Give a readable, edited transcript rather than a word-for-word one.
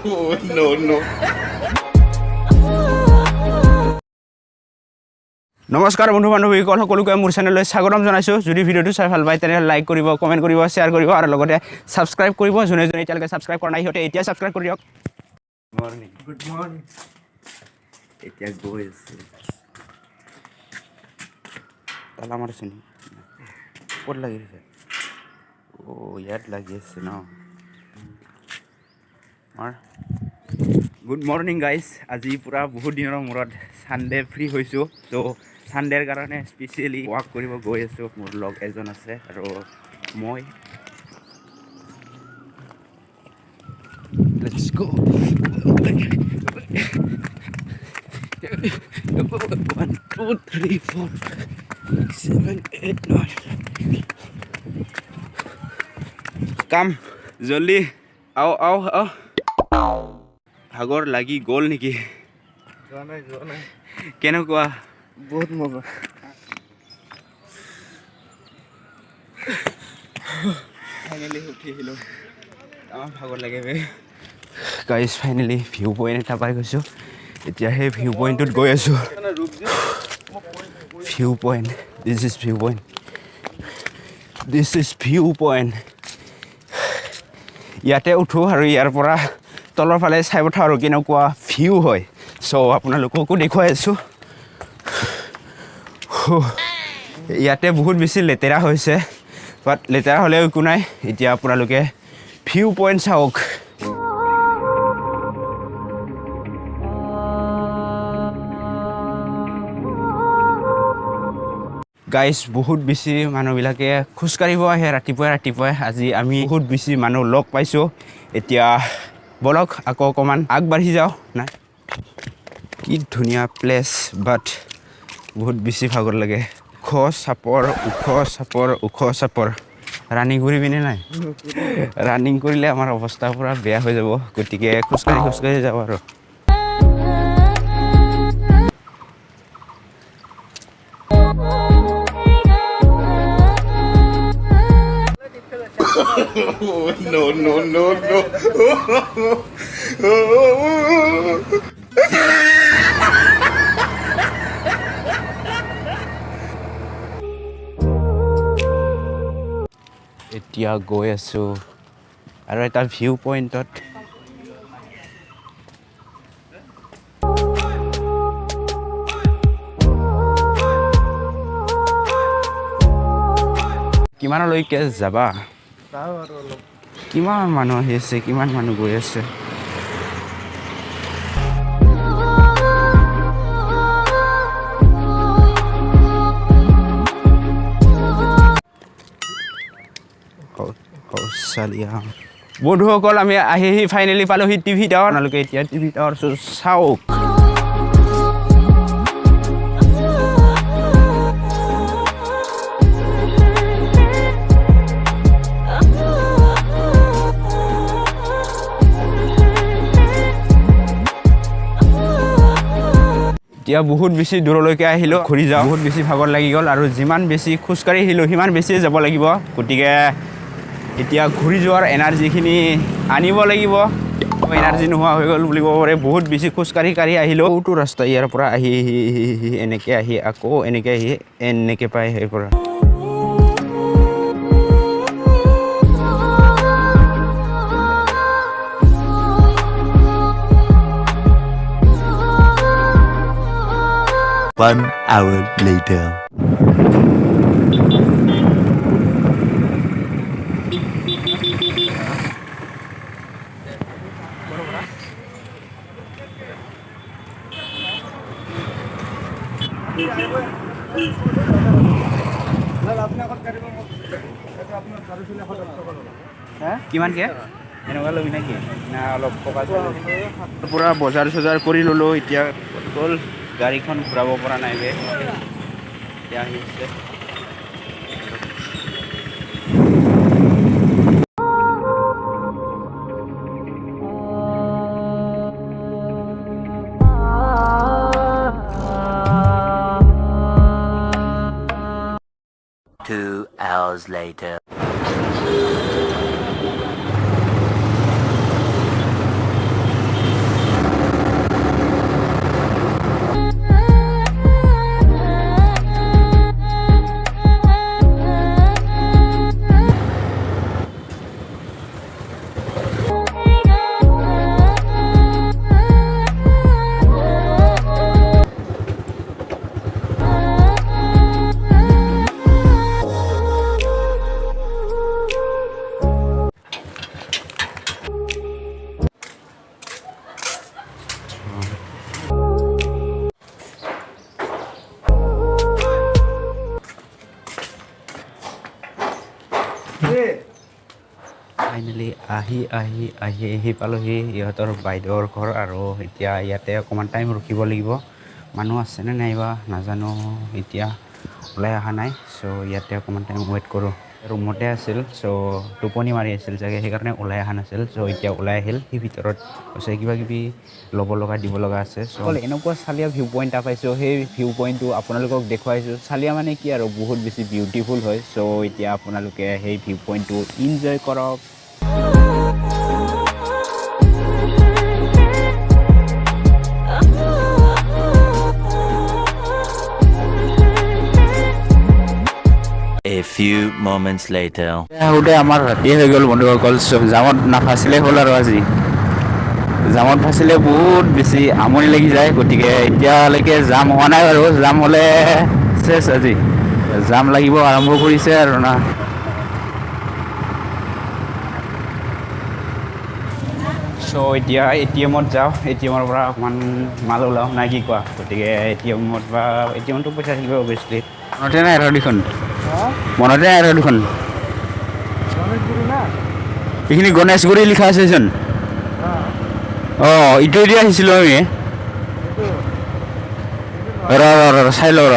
No, no. নমস্কাৰ বন্ধু বান্ধৱীসকল সকলোকে মোৰ চেনেললৈ স্বাগতম জনাইছো যদি ভিডিওটো চাই ভাল পায় তেনে লাইক কৰিব কমেন্ট কৰিব শেয়াৰ কৰিব আৰু লগতে সাবস্ক্ৰাইব কৰিব যোনে যোনে এতিয়ালৈকে সাবস্ক্ৰাইব কৰা নাই হতে এতিয়া সাবস্ক্ৰাইব কৰি দিয়ক গুড মৰ্নিং এতিয়া গৈ আছে তালা মাৰছনি ক'ত লাগি আছে ও ইয়াত লাগি আছে ন মাৰ গুড মৰ্নিং গাইজ আজি পুৰা বহুত দিনৰ মূৰত সানডে ফ্ৰী হৈছোঁ তো সানডেৰ কাৰণে স্পেচিয়েলি ৱাক কৰিব গৈ আছোঁ মোৰ লগ এজন আছে আৰু মই লেটছ গো 1 2 3 4 7 8 9 কাম জলদি আও আও আও ভাগৰ লাগি গ'ল নেকি যোৱা নাই কেনেকুৱা বহুত মজা ফাইনেলি উঠি আহিলোঁ আমাৰ ভাগৰ লাগে বে গাইজ ফাইনেলি ভিউ পইণ্ট এটা পাই গৈছোঁ এতিয়া সেই ভিউ পইণ্টটোত গৈ আছোঁ view point this is view point ইয়াতে উঠোঁ আৰু ইয়াৰ পৰা তলৰ ফালে চাই পঠাওঁ আৰু কেনেকুৱা ভিউ হয় চ' আপোনালোককো দেখুৱাই আছোঁ ইয়াতে বহুত বেছি লেতেৰা হৈছে বাট লেতেৰা হ'লেও একো নাই এতিয়া আপোনালোকে ভিউ পইণ্ট চাওক গাইজ বহুত বেছি মানুহবিলাকে খোজকাঢ়িব আহে ৰাতিপুৱাই আজি আমি বহুত বেছি মানুহ লগ পাইছোঁ এতিয়া বলক আকৌ অকণমান আগবাঢ়ি যাওঁ নাই কি ধুনীয়া প্লেচ বাট বহুত বেছি ভাগৰ লাগে ওখ চাপৰ ৰানিং কৰিবিনে নাই ৰানিং কৰিলে আমাৰ অৱস্থা পূৰা বেয়া হৈ যাব গতিকে খোজকাঢ়ি যাওঁ আৰু no. এতিয়া গৈ আছোঁ আৰু এটা ভিউ পইণ্টত কিমানলৈকে যাবা কিমান মানুহ আহি আছে কিমান মানুহ গৈ আছে বন্ধুসকল আমি আহি ফাইনেলি পালোহি টিভি টাৱাৰ আপোনালোকে এতিয়া টিভি টাৱাৰ চাওক এতিয়া বহুত বেছি দূৰলৈকে আহিলোঁ ঘূৰি যাওঁ বহুত বেছি ভাগৰ লাগি গ'ল আৰু যিমান বেছি খোজকাঢ়ি আহিলোঁ সিমান বেছিয়ে যাব লাগিব গতিকে এতিয়া ঘূৰি যোৱাৰ এনাৰ্জিখিনি আনিব লাগিব এনাৰ্জি নোহোৱা হৈ গ'ল বুলি ক'ব পাৰে বহুত বেছি খোজকাঢ়ি আহিলোঁ সৌটো ৰাস্তা ইয়াৰ পৰা আহি এনেকৈ আহি আকৌ এনেকৈ আহি এনেকৈ পাই সেই পৰা One hour later. কিমানকৈ এনেকুৱা ল'বি নেকি না অলপ পকা পূৰা বজাৰ চজাৰ কৰি ল'লোঁ এতিয়া গ'ল গাড়ীখন ঘূৰাব পৰা নাই বে এতিয়া আহিছে Two hours later. ফাইনেলি আহি পালোহি ইহঁতৰ বাইদেউৰ ঘৰ আৰু এতিয়া ইয়াতে অকণমান টাইম ৰখিব লাগিব মানুহ আছেনে নাইবা নাজানো এতিয়া ওলাই অহা নাই চ' ইয়াতে অকণমান টাইম ৱেইট কৰোঁ ৰুমতে আছিল চ' টোপনি মাৰি আছিল চাগে সেইকাৰণে ওলাই অহা নাছিল চ' এতিয়া ওলাই আহিল সি ভিতৰত কৈছে কিবা কিবি ল'ব লগা দিব লগা আছে চ' এনেকুৱা চালিয়া ভিউ পইণ্ট এটা পাইছোঁ সেই ভিউ পইণ্টটো আপোনালোকক দেখুৱাইছোঁ চালিয়া মানে কি আৰু বহুত বেছি বিউটিফুল হয় চ' এতিয়া আপোনালোকে সেই ভিউ পইণ্টটো ইনজয় কৰক A few moments later. আহোঁতে আমাৰ ৰাতি হৈ গ'ল বন্ধুসকল চব জামত নাফাচিলে হ'ল আৰু আজি জামত ফাচিলে বহুত বেছি আমনি লাগি যায় গতিকে এতিয়ালৈকে জাম হোৱা নাই বাৰু জাম হ'লে চেছ আজি জাম লাগিব আৰম্ভ কৰিছে আৰু না চ' এতিয়া ATM-ত যাওঁ ATM-ৰ পৰা অকণমান মাল ওলাওঁ নাই কি কোৱা গতিকে ATM-ত বা ATM-টো পইচা থাকিব অভিয়াছলি মনতে নাই আৰু দেখোন মনতে নাই আৰু দেখোন এইখিনি গণেশগুৰি লিখা আছেচোন অঁ ইটো দি আহিছিলোঁ আমি ৰ চাই লওঁ ৰ